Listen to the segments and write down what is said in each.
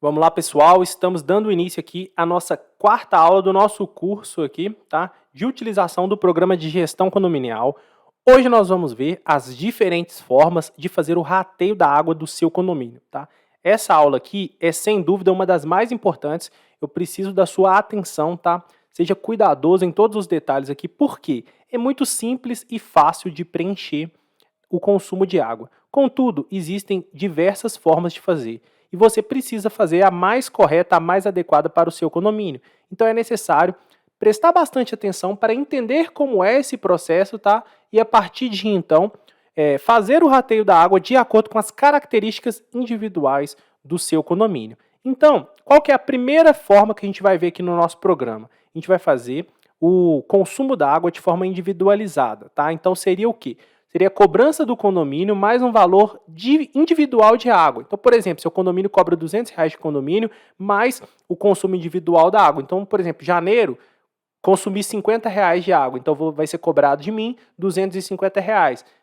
Vamos lá, pessoal, estamos dando início aqui à nossa quarta aula do nosso curso aqui, tá? De utilização do programa de gestão condominial. Hoje nós vamos ver as diferentes formas de fazer o rateio da água do seu condomínio, tá? Essa aula aqui é sem dúvida uma das mais importantes. Eu preciso da sua atenção, tá? Seja cuidadoso em todos os detalhes aqui, porque é muito simples e fácil de preencher o consumo de água. Contudo, existem diversas formas de fazer e você precisa fazer a mais correta, a mais adequada para o seu condomínio. Então é necessário prestar bastante atenção para entender como é esse processo, tá? E a partir de então, fazer o rateio da água de acordo com as características individuais do seu condomínio. Então, qual que é a primeira forma que a gente vai ver aqui no nosso programa? A gente vai fazer o consumo da água de forma individualizada, tá? Então seria o quê? Seria a cobrança do condomínio mais um valor individual de água. Então, por exemplo, seu condomínio cobra R$ 200 de condomínio, mais o consumo individual da água. Então, por exemplo, janeiro, consumi R$ 50 de água, então vai ser cobrado de mim R$ 250.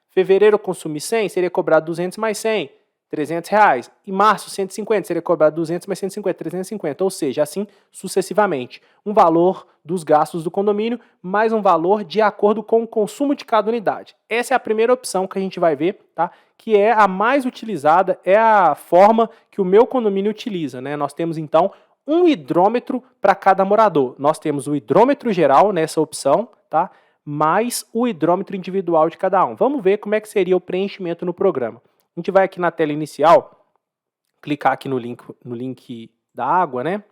Fevereiro eu consumi 100, seria cobrado 200 mais 100, R$ 300. Em março, 150, seria cobrado 200 mais 150, 350, ou seja, assim sucessivamente. Um valor dos gastos do condomínio, mais um valor de acordo com o consumo de cada unidade. Essa é a primeira opção que a gente vai ver, tá? Que é a mais utilizada, é a forma que o meu condomínio utiliza, né? Nós temos então um hidrômetro para cada morador. Nós temos o hidrômetro geral nessa opção, tá? Mais o hidrômetro individual de cada um. Vamos ver como é que seria o preenchimento no programa. A gente vai aqui na tela inicial, clicar aqui no link da água, né?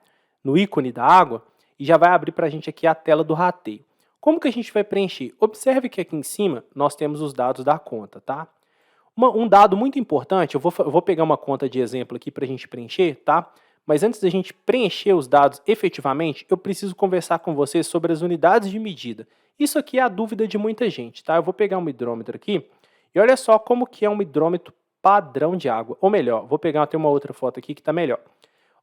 No ícone da água, e já vai abrir para a gente aqui a tela do rateio. Como que a gente vai preencher? Observe que aqui em cima nós temos os dados da conta, tá? Um dado muito importante, eu vou pegar uma conta de exemplo aqui para a gente preencher, tá? Mas antes da gente preencher os dados efetivamente, eu preciso conversar com você sobre as unidades de medida. Isso aqui é a dúvida de muita gente, tá? Eu vou pegar um hidrômetro aqui e olha só como que é um hidrômetro padrão de água. Ou melhor, vou pegar até uma outra foto aqui que está melhor.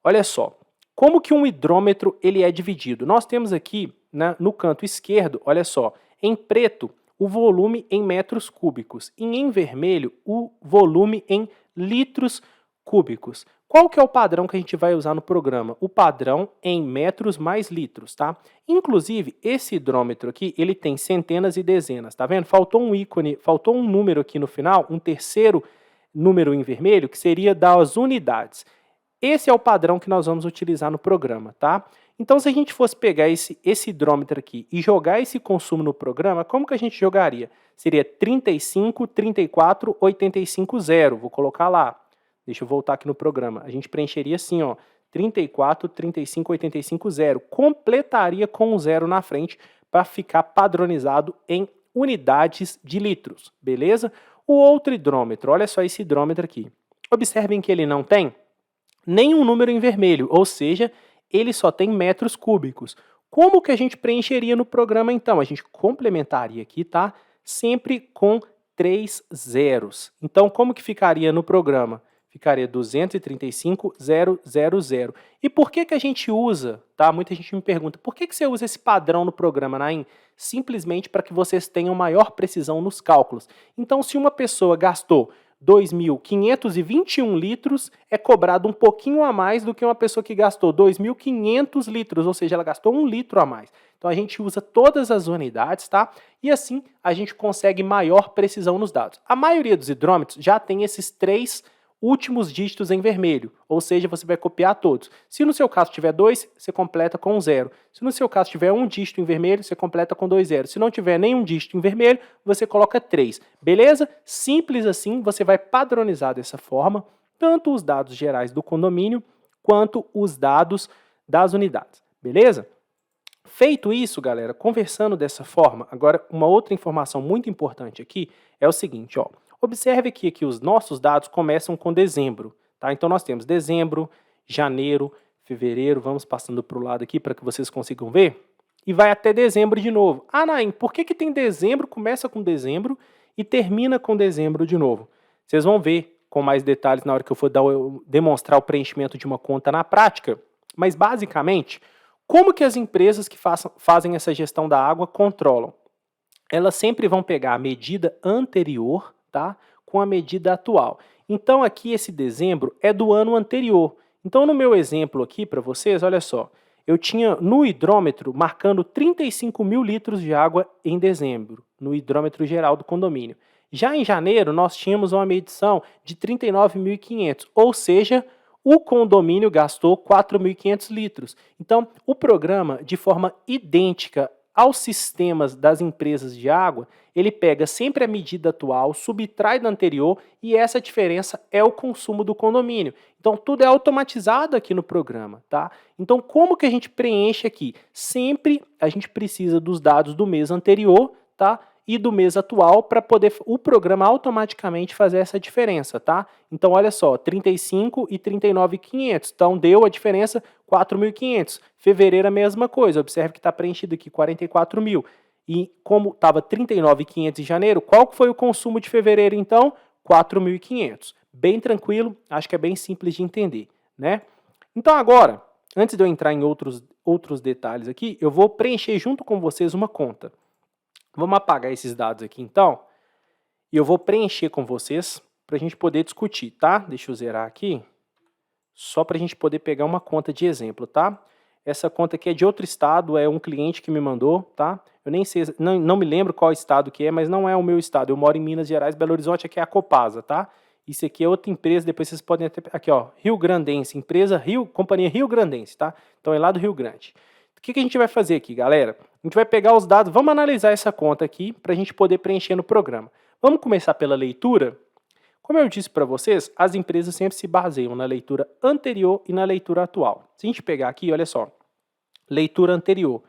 Olha só, como que um hidrômetro ele é dividido? Nós temos aqui, né, no canto esquerdo, olha só, em preto, o volume em metros cúbicos e em vermelho, o volume em litros cúbicos. Qual que é o padrão que a gente vai usar no programa? O padrão em metros mais litros, tá? Inclusive, esse hidrômetro aqui, ele tem centenas e dezenas, tá vendo? Faltou um ícone, faltou um número aqui no final, um terceiro número em vermelho, que seria das unidades. Esse é o padrão que nós vamos utilizar no programa, tá? Então, se a gente fosse pegar esse hidrômetro aqui e jogar esse consumo no programa, como que a gente jogaria? Seria 35, 34, 85, 0. Vou colocar lá. Deixa eu voltar aqui no programa. A gente preencheria assim, ó, 34, 35, 85, 0. Completaria com um 0 na frente para ficar padronizado em unidades de litros, beleza? O outro hidrômetro, olha só esse hidrômetro aqui. Observem que ele não tem nenhum número em vermelho, ou seja, ele só tem metros cúbicos. Como que a gente preencheria no programa então? A gente complementaria aqui, tá? Sempre com 3 zeros. Então, como que ficaria no programa? Ficaria 235.000. E por que que a gente usa, tá? Muita gente me pergunta, por que que você usa esse padrão no programa, Naim? Simplesmente para que vocês tenham maior precisão nos cálculos. Então, se uma pessoa gastou 2.521 litros, é cobrado um pouquinho a mais do que uma pessoa que gastou 2.500 litros, ou seja, ela gastou 1 litro a mais. Então a gente usa todas as unidades, tá? E assim a gente consegue maior precisão nos dados. A maioria dos hidrômetros já tem esses 3 últimos dígitos em vermelho, ou seja, você vai copiar todos. Se no seu caso tiver 2, você completa com 0. Se no seu caso tiver um dígito em vermelho, você completa com 2 zeros. Se não tiver nenhum dígito em vermelho, você coloca 3. Beleza? Simples assim, você vai padronizar dessa forma tanto os dados gerais do condomínio quanto os dados das unidades. Beleza? Feito isso, galera, conversando dessa forma, agora uma outra informação muito importante aqui é o seguinte, ó. Observe que os nossos dados começam com dezembro, tá? Então nós temos dezembro, janeiro, fevereiro, vamos passando para o lado aqui para que vocês consigam ver, e vai até dezembro de novo. Ah, Naim, por que tem dezembro, começa com dezembro e termina com dezembro de novo? Vocês vão ver com mais detalhes na hora que eu for demonstrar o preenchimento de uma conta na prática, mas basicamente, como que as empresas que fazem essa gestão da água controlam? Elas sempre vão pegar a medida anterior, tá, com a medida atual. Então aqui esse dezembro é do ano anterior. Então, no meu exemplo aqui para vocês, olha só, eu tinha no hidrômetro marcando 35 mil litros de água em dezembro, no hidrômetro geral do condomínio. Já em janeiro, nós tínhamos uma medição de 39.500, ou seja, o condomínio gastou 4.500 litros. Então, o programa, de forma idêntica aos sistemas das empresas de água, ele pega sempre a medida atual, subtrai da anterior e essa diferença é o consumo do condomínio. Então, tudo é automatizado aqui no programa, tá? Então, como que a gente preenche aqui? Sempre a gente precisa dos dados do mês anterior, tá? E do mês atual para poder o programa automaticamente fazer essa diferença, tá? Então, olha só, 35 e 39.500. Então, deu a diferença 4.500. Fevereiro a mesma coisa. Observe que está preenchido aqui 44 mil. E como estava 39.500 em janeiro, qual foi o consumo de fevereiro, então? 4.500. Bem tranquilo, acho que é bem simples de entender, né? Então, agora, antes de eu entrar em outros detalhes aqui, eu vou preencher junto com vocês uma conta. Vamos apagar esses dados aqui, então, e eu vou preencher com vocês para a gente poder discutir, tá? Deixa eu zerar aqui, só para a gente poder pegar uma conta de exemplo, tá? Essa conta aqui é de outro estado, é um cliente que me mandou, tá? Eu nem sei, não me lembro qual estado que é, mas não é o meu estado. Eu moro em Minas Gerais, Belo Horizonte, aqui é a Copasa, tá? Isso aqui é outra empresa, depois vocês podem até... Aqui, ó, Rio Grandense, companhia Rio Grandense, tá? Então é lá do Rio Grande. O que a gente vai fazer aqui, galera? A gente vai pegar os dados, vamos analisar essa conta aqui para a gente poder preencher no programa. Vamos começar pela leitura? Como eu disse para vocês, as empresas sempre se baseiam na leitura anterior e na leitura atual. Se a gente pegar aqui, olha só, leitura anterior,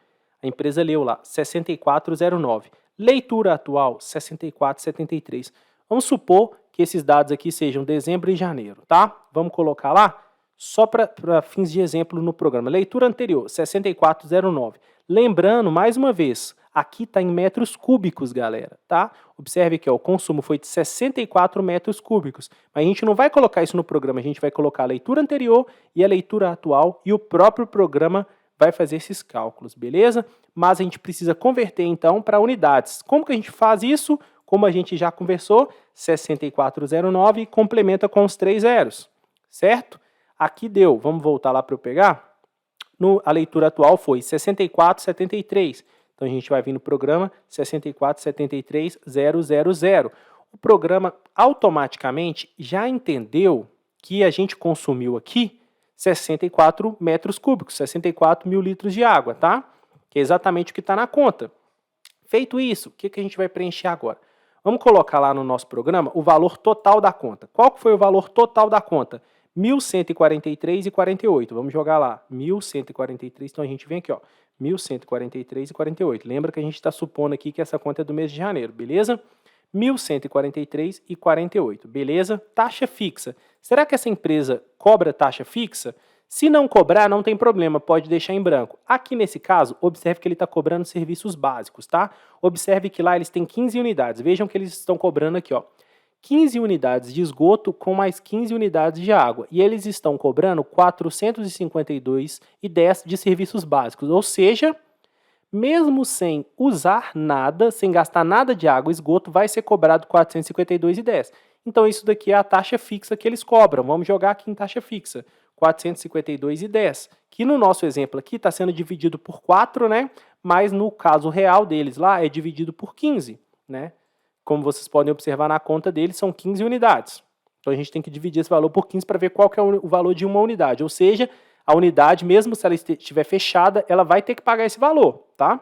a empresa leu lá 6409, leitura atual 6473. Vamos supor que esses dados aqui sejam dezembro e janeiro, tá? Vamos colocar lá? Só para fins de exemplo no programa. Leitura anterior, 6409. Lembrando, mais uma vez, aqui está em metros cúbicos, galera, tá? Observe que ó, o consumo foi de 64 metros cúbicos. Mas a gente não vai colocar isso no programa, a gente vai colocar a leitura anterior e a leitura atual e o próprio programa vai fazer esses cálculos, beleza? Mas a gente precisa converter, então, para unidades. Como que a gente faz isso? Como a gente já conversou, 6409 complementa com os 3 zeros, certo? Aqui deu, vamos voltar lá para eu pegar, a leitura atual foi 6473, então a gente vai vir no programa 6473.000. O programa automaticamente já entendeu que a gente consumiu aqui 64 metros cúbicos, 64 mil litros de água, tá? Que é exatamente o que está na conta. Feito isso, o que a gente vai preencher agora? Vamos colocar lá no nosso programa o valor total da conta. Qual que foi o valor total da conta? 1.143,48. Vamos jogar lá. 1.143. Então a gente vem aqui, ó. 1.143,48. Lembra que a gente está supondo aqui que essa conta é do mês de janeiro, beleza? 1.143,48. Beleza? Taxa fixa. Será que essa empresa cobra taxa fixa? Se não cobrar, não tem problema, pode deixar em branco. Aqui nesse caso, observe que ele está cobrando serviços básicos, tá? Observe que lá eles têm 15 unidades. Vejam que eles estão cobrando aqui, ó. 15 unidades de esgoto com mais 15 unidades de água. E eles estão cobrando 452,10 de serviços básicos. Ou seja, mesmo sem usar nada, sem gastar nada de água, esgoto vai ser cobrado 452,10. Então isso daqui é a taxa fixa que eles cobram. Vamos jogar aqui em taxa fixa. 452,10. Que no nosso exemplo aqui está sendo dividido por 4, né? Mas no caso real deles lá é dividido por 15, né? Como vocês podem observar na conta deles, são 15 unidades. Então a gente tem que dividir esse valor por 15 para ver qual que é o valor de uma unidade. Ou seja, a unidade, mesmo se ela estiver fechada, ela vai ter que pagar esse valor, tá?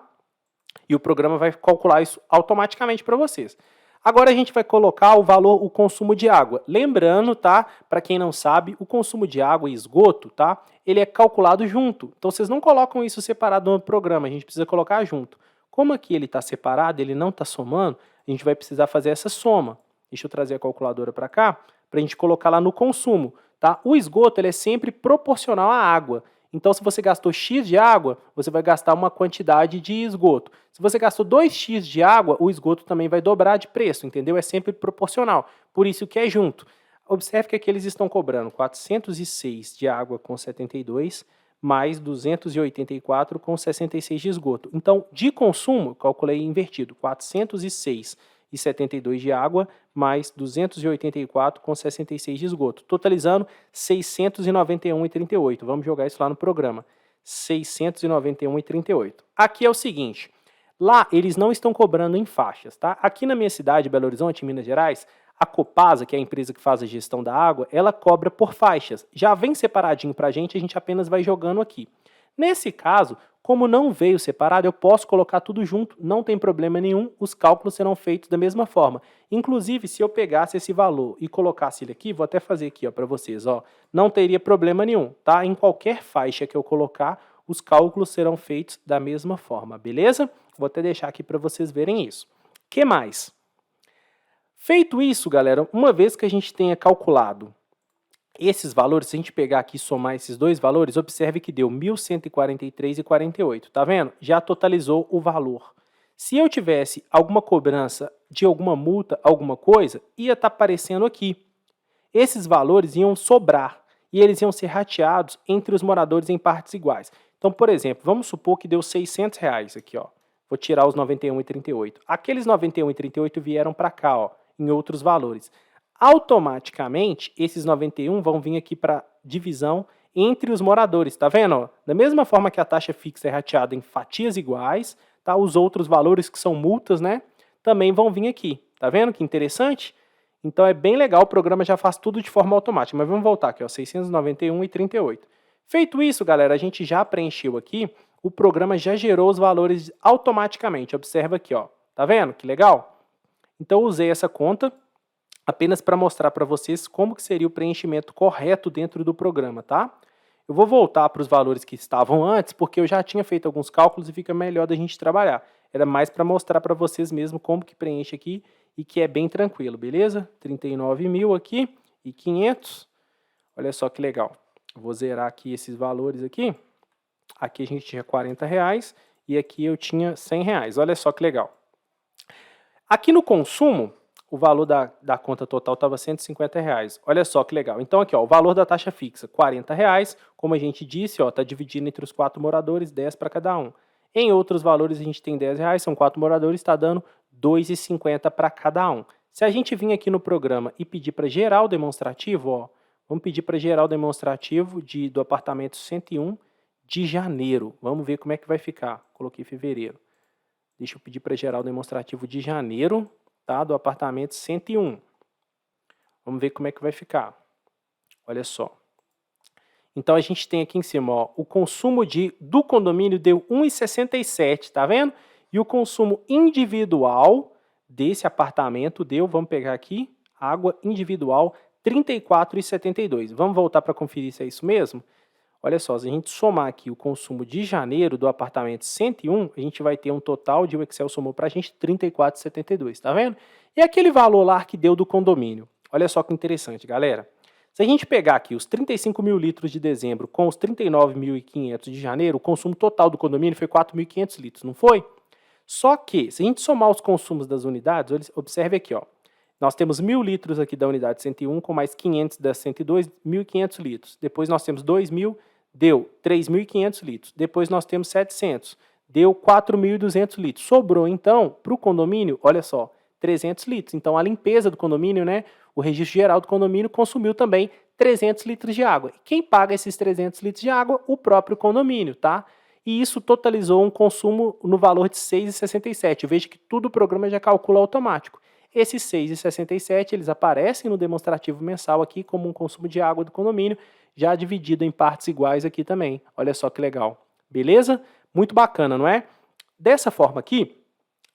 E o programa vai calcular isso automaticamente para vocês. Agora a gente vai colocar o valor, o consumo de água. Lembrando, tá? Para quem não sabe, o consumo de água e esgoto, tá? Ele é calculado junto. Então vocês não colocam isso separado no programa, a gente precisa colocar junto. Como aqui ele está separado, ele não está somando, a gente vai precisar fazer essa soma. Deixa eu trazer a calculadora para cá, para a gente colocar lá no consumo, tá? O esgoto ele é sempre proporcional à água. Então, se você gastou X de água, você vai gastar uma quantidade de esgoto. Se você gastou 2x de água, o esgoto também vai dobrar de preço, entendeu? É sempre proporcional. Por isso que é junto. Observe que aqui eles estão cobrando 406 de água com 72, mais 284 com 66 de esgoto. Então, de consumo, calculei invertido, 406 2.191,72 de água, mais 284,66 de esgoto, totalizando 691,38. Vamos jogar isso lá no programa. 691,38. Aqui é o seguinte, lá eles não estão cobrando em faixas, tá? Aqui na minha cidade, Belo Horizonte, em Minas Gerais, a Copasa, que é a empresa que faz a gestão da água, ela cobra por faixas. Já vem separadinho para a gente apenas vai jogando aqui. Nesse caso, como não veio separado, eu posso colocar tudo junto, não tem problema nenhum, os cálculos serão feitos da mesma forma. Inclusive, se eu pegasse esse valor e colocasse ele aqui, vou até fazer aqui para vocês, ó, não teria problema nenhum, tá? Em qualquer faixa que eu colocar, os cálculos serão feitos da mesma forma, beleza? Vou até deixar aqui para vocês verem isso. O que mais? Feito isso, galera, uma vez que a gente tenha calculado esses valores, se a gente pegar aqui e somar esses dois valores, observe que deu 1.143,48, tá vendo? Já totalizou o valor. Se eu tivesse alguma cobrança de alguma multa, alguma coisa, ia estar aparecendo aqui. Esses valores iam sobrar e eles iam ser rateados entre os moradores em partes iguais. Então, por exemplo, vamos supor que deu R$600 aqui, ó. Vou tirar os 91,38. Aqueles 91,38 vieram para cá, ó, em outros valores. Automaticamente, esses 91 vão vir aqui para divisão entre os moradores, tá vendo? Ó? Da mesma forma que a taxa fixa é rateada em fatias iguais, tá? Os outros valores que são multas, né, também vão vir aqui. Tá vendo que interessante? Então é bem legal, o programa já faz tudo de forma automática. Mas vamos voltar aqui, ó, 691,38. Feito isso, galera, a gente já preencheu aqui, o programa já gerou os valores automaticamente. Observa aqui, ó. Tá vendo? Que legal? Então, eu usei essa conta apenas para mostrar para vocês como que seria o preenchimento correto dentro do programa, tá? Eu vou voltar para os valores que estavam antes, porque eu já tinha feito alguns cálculos e fica melhor da gente trabalhar. Era mais para mostrar para vocês mesmo como que preenche aqui e que é bem tranquilo, beleza? 39 mil aqui e 500. Olha só que legal. Eu vou zerar aqui esses valores aqui. Aqui a gente tinha R$40 e aqui eu tinha R$100. Olha só que legal. Aqui no consumo, o valor da conta total estava R$150. Olha só que legal. Então aqui, ó, o valor da taxa fixa, R$40. Como a gente disse, está dividido entre os 4 moradores, 10 para cada um. Em outros valores a gente tem R$10, são 4 moradores, está dando R$2,50 para cada um. Se a gente vir aqui no programa e pedir para gerar o demonstrativo, ó, vamos pedir para gerar o demonstrativo do apartamento 101 de janeiro. Vamos ver como é que vai ficar. Coloquei fevereiro. Deixa eu pedir para gerar o demonstrativo de janeiro, tá? Do apartamento 101. Vamos ver como é que vai ficar. Olha só. Então, a gente tem aqui em cima, ó, o consumo do condomínio deu 1,67, tá vendo? E o consumo individual desse apartamento deu, vamos pegar aqui, água individual, 34,72. Vamos voltar para conferir se é isso mesmo? Olha só, se a gente somar aqui o consumo de janeiro do apartamento 101, a gente vai ter um total de, o Excel somou para a gente, 34,72, tá vendo? E aquele valor lá que deu do condomínio? Olha só que interessante, galera. Se a gente pegar aqui os 35 mil litros de dezembro com os 39.500 de janeiro, o consumo total do condomínio foi 4.500 litros, não foi? Só que, se a gente somar os consumos das unidades, observe aqui, ó. Nós temos 1.000 litros aqui da unidade 101, com mais 500 da 102, 1.500 litros. Depois nós temos 2.000, deu 3.500 litros. Depois nós temos 700, deu 4.200 litros. Sobrou, então, para o condomínio, olha só, 300 litros. Então, a limpeza do condomínio, né, o registro geral do condomínio consumiu também 300 litros de água. Quem paga esses 300 litros de água? O próprio condomínio, tá? E isso totalizou um consumo no valor de 6,67. Veja que tudo o programa já calcula automático. Esses 6,67 eles aparecem no demonstrativo mensal aqui como um consumo de água do condomínio, já dividido em partes iguais aqui também. Olha só que legal. Beleza? Muito bacana, não é? Dessa forma aqui,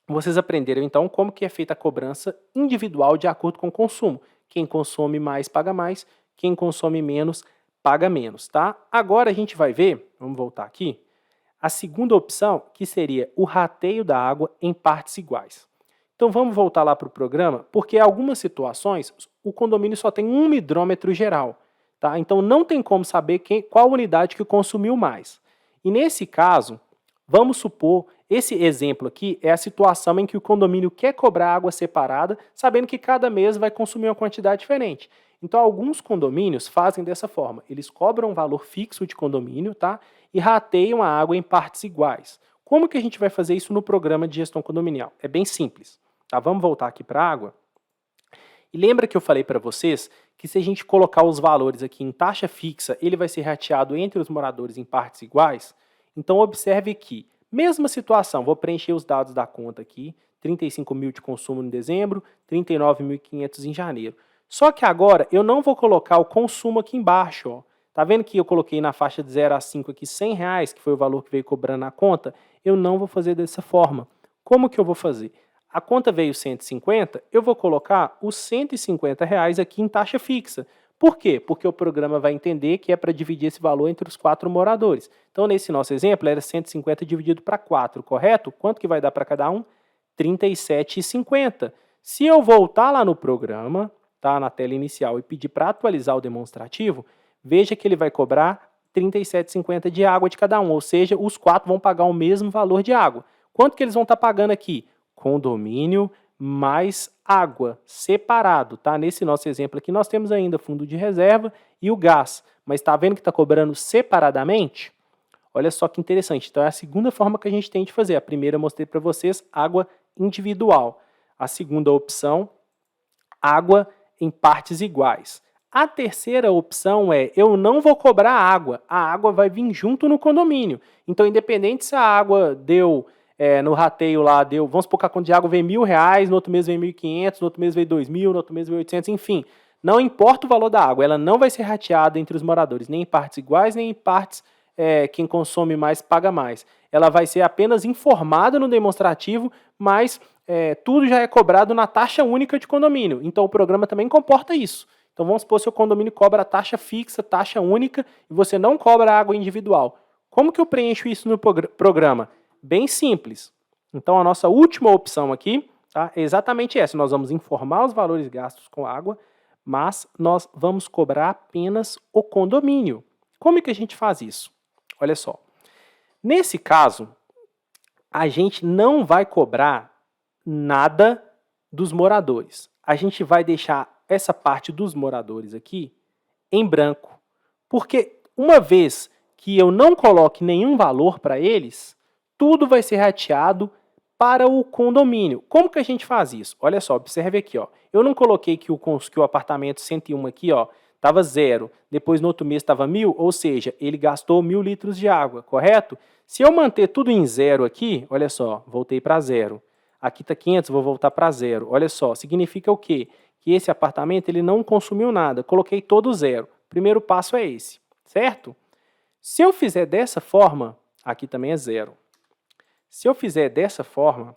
vocês aprenderam então como que é feita a cobrança individual de acordo com o consumo. Quem consome mais paga mais, quem consome menos paga menos, tá? Agora a gente vai ver, vamos voltar aqui, a segunda opção, que seria o rateio da água em partes iguais. Então vamos voltar lá para o programa, porque em algumas situações o condomínio só tem um hidrômetro geral, tá? Então não tem como saber qual unidade que consumiu mais. E nesse caso, vamos supor, esse exemplo aqui é a situação em que o condomínio quer cobrar água separada, sabendo que cada mês vai consumir uma quantidade diferente. Então alguns condomínios fazem dessa forma, eles cobram um valor fixo de condomínio, tá? E rateiam a água em partes iguais. Como que a gente vai fazer isso no programa de gestão condominial? É bem simples. Tá? Vamos voltar aqui para a água. E lembra que eu falei para vocês que se a gente colocar os valores aqui em taxa fixa, ele vai ser rateado entre os moradores em partes iguais? Então, observe que, mesma situação, vou preencher os dados da conta aqui, 35 mil de consumo em dezembro, 39.500 em janeiro. Só que agora eu não vou colocar o consumo aqui embaixo, ó. Tá vendo que eu coloquei na faixa de 0 a 5 aqui R$100, que foi o valor que veio cobrando na conta? Eu não vou fazer dessa forma. Como que eu vou fazer? A conta veio 150, eu vou colocar os R$150 aqui em taxa fixa. Por quê? Porque o programa vai entender que é para dividir esse valor entre os 4 moradores. Então, nesse nosso exemplo, era 150 dividido para 4, correto? Quanto que vai dar para cada um? R$37,50. Se eu voltar lá no programa, tá, na tela inicial, e pedir para atualizar o demonstrativo, veja que ele vai cobrar R$37,50 de água de cada um, ou seja, os 4 vão pagar o mesmo valor de água. Quanto que eles vão estar pagando aqui? Condomínio mais água, separado, tá? Nesse nosso exemplo aqui, nós temos ainda fundo de reserva e o gás, mas está vendo que está cobrando separadamente? Olha só que interessante. Então, é a segunda forma que a gente tem de fazer. A primeira eu mostrei para vocês, água individual. A segunda opção, água em partes iguais. A terceira opção é, eu não vou cobrar água, a água vai vir junto no condomínio. Então, independente se a água deu, no rateio lá, vamos supor que a conta de água veio R$1.000, no outro mês veio 1.500, no outro mês veio 2.000, no outro mês veio 800, enfim. Não importa o valor da água, ela não vai ser rateada entre os moradores, nem em partes iguais, nem em partes quem consome mais paga mais. Ela vai ser apenas informada no demonstrativo, mas tudo já é cobrado na taxa única de condomínio. Então, o programa também comporta isso. Então, vamos supor que o seu condomínio cobra a taxa fixa, taxa única, e você não cobra água individual. Como que eu preencho isso no programa? Bem simples. Então, a nossa última opção aqui, tá, é exatamente essa. Nós vamos informar os valores gastos com água, mas nós vamos cobrar apenas o condomínio. Como é que a gente faz isso? Olha só. Nesse caso, a gente não vai cobrar nada dos moradores. A gente vai deixar essa parte dos moradores aqui em branco. Porque uma vez que eu não coloque nenhum valor para eles, tudo vai ser rateado para o condomínio. Como que a gente faz isso? Olha só, observe aqui, ó. Eu não coloquei que o apartamento 101 aqui, ó, estava 0. Depois no outro mês estava 1.000, ou seja, ele gastou 1.000 litros de água, correto? Se eu manter tudo em 0 aqui, olha só, voltei para 0. Aqui está 500, vou voltar para 0. Olha só, significa o quê? Que esse apartamento ele não consumiu nada. Coloquei todo 0. Primeiro passo é esse, certo? Se eu fizer dessa forma, aqui também é 0. Se eu fizer dessa forma,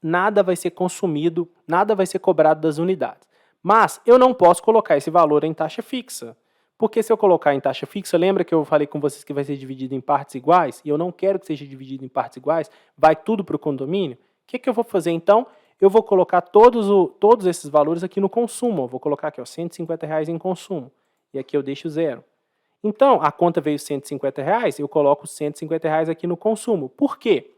nada vai ser consumido, nada vai ser cobrado das unidades. Mas eu não posso colocar esse valor em taxa fixa. Porque se eu colocar em taxa fixa, lembra que eu falei com vocês que vai ser dividido em partes iguais? E eu não quero que seja dividido em partes iguais, vai tudo para o condomínio? O que eu vou fazer então? Eu vou colocar todos esses valores aqui no consumo. Eu vou colocar aqui, ó, R$150 em consumo. E aqui eu deixo 0. Então, a conta veio R$150, eu coloco R$150 aqui no consumo. Por quê?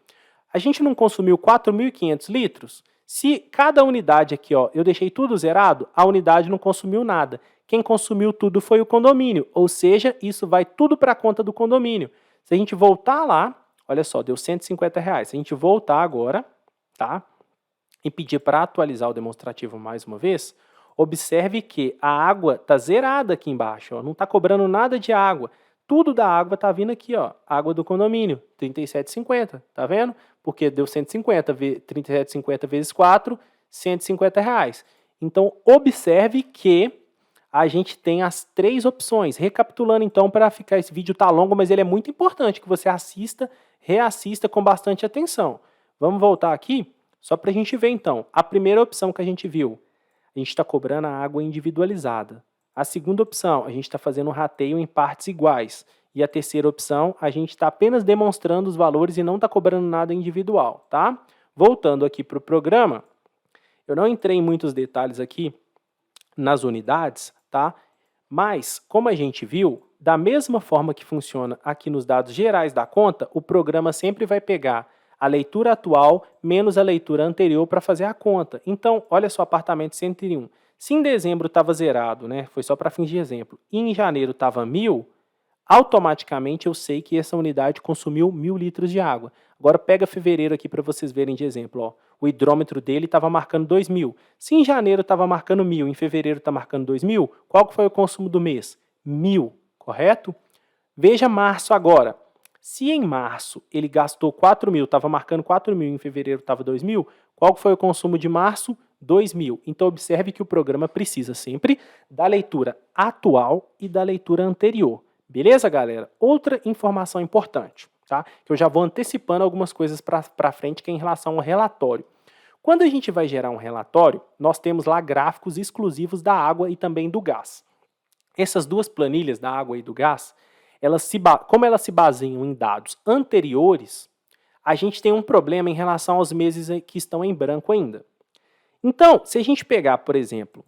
A gente não consumiu 4.500 litros? Se cada unidade aqui, ó, eu deixei tudo zerado, a unidade não consumiu nada. Quem consumiu tudo foi o condomínio, ou seja, isso vai tudo para a conta do condomínio. Se a gente voltar lá, olha só, deu R$150. Se a gente voltar agora, tá, e pedir para atualizar o demonstrativo mais uma vez, observe que a água está zerada aqui embaixo, ó, não está cobrando nada de água. Tudo da água está vindo aqui, ó, água do condomínio, R$37,50, tá vendo? Porque deu 150, 37,50 vezes 4, R$150. Então, observe que a gente tem as 3 opções. Recapitulando, então, para ficar esse vídeo tá longo, mas ele é muito importante que você assista, reassista com bastante atenção. Vamos voltar aqui, só para a gente ver, então. A primeira opção que a gente viu, a gente está cobrando a água individualizada. A segunda opção, a gente está fazendo um rateio em partes iguais. E a terceira opção, a gente está apenas demonstrando os valores e não está cobrando nada individual, tá? Voltando aqui para o programa, eu não entrei em muitos detalhes aqui nas unidades, tá? Mas, como a gente viu, da mesma forma que funciona aqui nos dados gerais da conta, o programa sempre vai pegar a leitura atual menos a leitura anterior para fazer a conta. Então, olha só, apartamento 101. Se em dezembro estava zerado, né? Foi só para fins de exemplo, e em janeiro estava 1.000, automaticamente eu sei que essa unidade consumiu 1.000 litros de água. Agora pega fevereiro aqui para vocês verem de exemplo. Ó. O hidrômetro dele estava marcando 2.000. Se em janeiro estava marcando 1.000, em fevereiro está marcando 2.000, qual que foi o consumo do mês? 1.000, correto? Veja março agora. Se em março ele gastou 4.000, estava marcando 4.000, em fevereiro estava 2.000, qual que foi o consumo de março? 2.000. Então observe que o programa precisa sempre da leitura atual e da leitura anterior. Beleza, galera? Outra informação importante, tá? Que eu já vou antecipando algumas coisas para frente, que é em relação ao relatório. Quando a gente vai gerar um relatório, nós temos lá gráficos exclusivos da água e também do gás. Essas duas planilhas da água e do gás, como elas se baseiam em dados anteriores, a gente tem um problema em relação aos meses que estão em branco ainda. Então, se a gente pegar, por exemplo,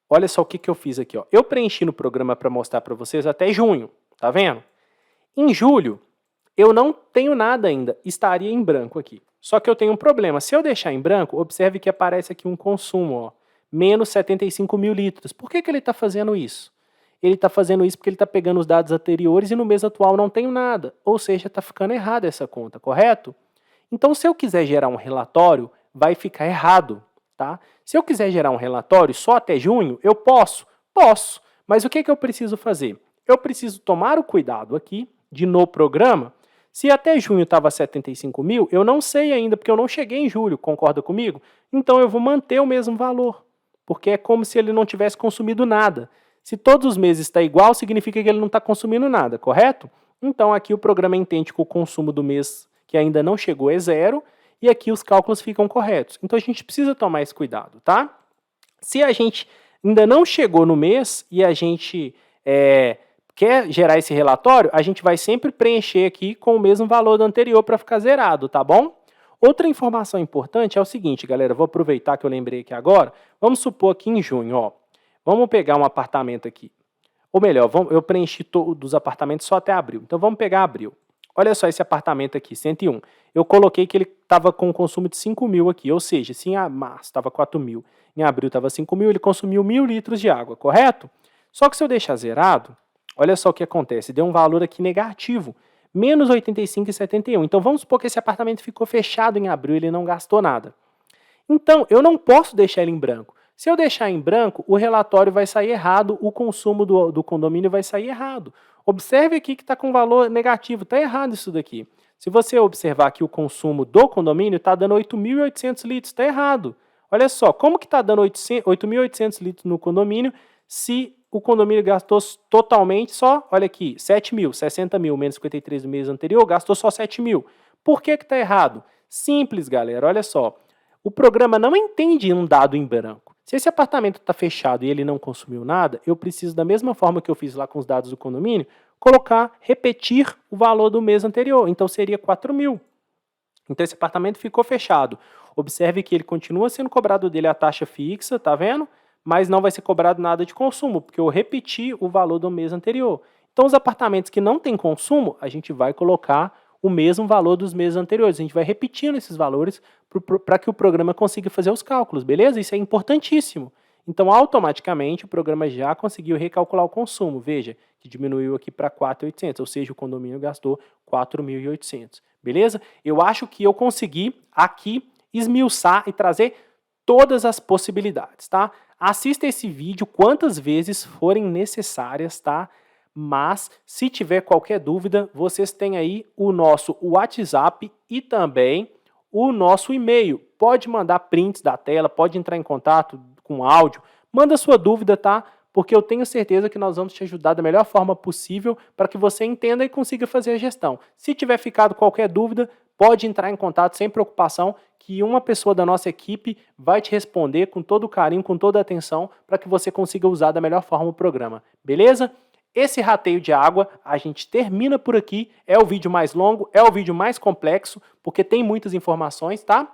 olha só o que eu fiz aqui. Ó. Eu preenchi no programa para mostrar para vocês até junho, tá vendo? Em julho, eu não tenho nada ainda, estaria em branco aqui. Só que eu tenho um problema. Se eu deixar em branco, observe que aparece aqui um consumo, ó, menos 75 mil litros. Por que ele está fazendo isso? Ele está fazendo isso porque ele está pegando os dados anteriores e no mês atual não tenho nada. Ou seja, está ficando errada essa conta, correto? Então, se eu quiser gerar um relatório, vai ficar errado. Tá? Se eu quiser gerar um relatório só até junho, eu posso? Posso. Mas o que eu preciso fazer? Eu preciso tomar o cuidado aqui, de no programa, se até junho estava 75 mil, eu não sei ainda, porque eu não cheguei em julho, concorda comigo? Então eu vou manter o mesmo valor, porque é como se ele não tivesse consumido nada. Se todos os meses está igual, significa que ele não está consumindo nada, correto? Então aqui o programa entende que o consumo do mês que ainda não chegou é zero, e aqui os cálculos ficam corretos. Então a gente precisa tomar esse cuidado, tá? Se a gente ainda não chegou no mês e a gente quer gerar esse relatório, a gente vai sempre preencher aqui com o mesmo valor do anterior para ficar zerado, tá bom? Outra informação importante é o seguinte, galera, vou aproveitar que eu lembrei aqui agora. Vamos supor aqui em junho, ó. Vamos pegar um apartamento aqui. Ou melhor, eu preenchi todos os apartamentos só até abril. Então vamos pegar abril. Olha só esse apartamento aqui, 101. Eu coloquei que ele estava com um consumo de 5.000 aqui, ou seja, se em março estava 4.000, em abril estava 5.000, ele consumiu 1.000 litros de água, correto? Só que se eu deixar zerado, olha só o que acontece, deu um valor aqui negativo, menos 85,71. Então vamos supor que esse apartamento ficou fechado em abril, ele não gastou nada. Então eu não posso deixar ele em branco. Se eu deixar em branco, o relatório vai sair errado, o consumo do condomínio vai sair errado. Observe aqui que está com valor negativo, está errado isso daqui. Se você observar que o consumo do condomínio está dando 8.800 litros, está errado. Olha só, como que está dando 8.800 litros no condomínio se o condomínio gastou totalmente só, olha aqui, 7.000, 60.000 menos 53 do mês anterior, gastou só 7.000. Por que está errado? Simples, galera, olha só. O programa não entende um dado em branco. Se esse apartamento está fechado e ele não consumiu nada, eu preciso, da mesma forma que eu fiz lá com os dados do condomínio, repetir o valor do mês anterior. Então seria 4.000. Então esse apartamento ficou fechado. Observe que ele continua sendo cobrado dele a taxa fixa, tá vendo? Mas não vai ser cobrado nada de consumo, porque eu repeti o valor do mês anterior. Então os apartamentos que não têm consumo, a gente vai colocar o mesmo valor dos meses anteriores. A gente vai repetindo esses valores para que o programa consiga fazer os cálculos, beleza? Isso é importantíssimo. Então, automaticamente, o programa já conseguiu recalcular o consumo. Veja, que diminuiu aqui para 4.800, ou seja, o condomínio gastou 4.800, beleza? Eu acho que eu consegui aqui esmiuçar e trazer todas as possibilidades, tá? Assista esse vídeo quantas vezes forem necessárias, tá? Mas, se tiver qualquer dúvida, vocês têm aí o nosso WhatsApp e também o nosso e-mail. Pode mandar prints da tela, pode entrar em contato com áudio, manda sua dúvida, tá? Porque eu tenho certeza que nós vamos te ajudar da melhor forma possível para que você entenda e consiga fazer a gestão. Se tiver ficado qualquer dúvida, pode entrar em contato sem preocupação, que uma pessoa da nossa equipe vai te responder com todo o carinho, com toda a atenção, para que você consiga usar da melhor forma o programa, beleza? Esse rateio de água, a gente termina por aqui, é o vídeo mais longo, é o vídeo mais complexo, porque tem muitas informações, tá?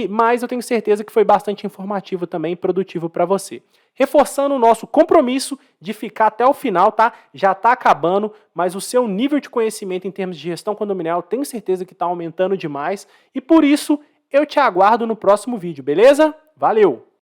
Mas eu tenho certeza que foi bastante informativo também e produtivo para você. Reforçando o nosso compromisso de ficar até o final, tá? Já está acabando, mas o seu nível de conhecimento em termos de gestão condominial, tenho certeza que está aumentando demais, e por isso eu te aguardo no próximo vídeo, beleza? Valeu!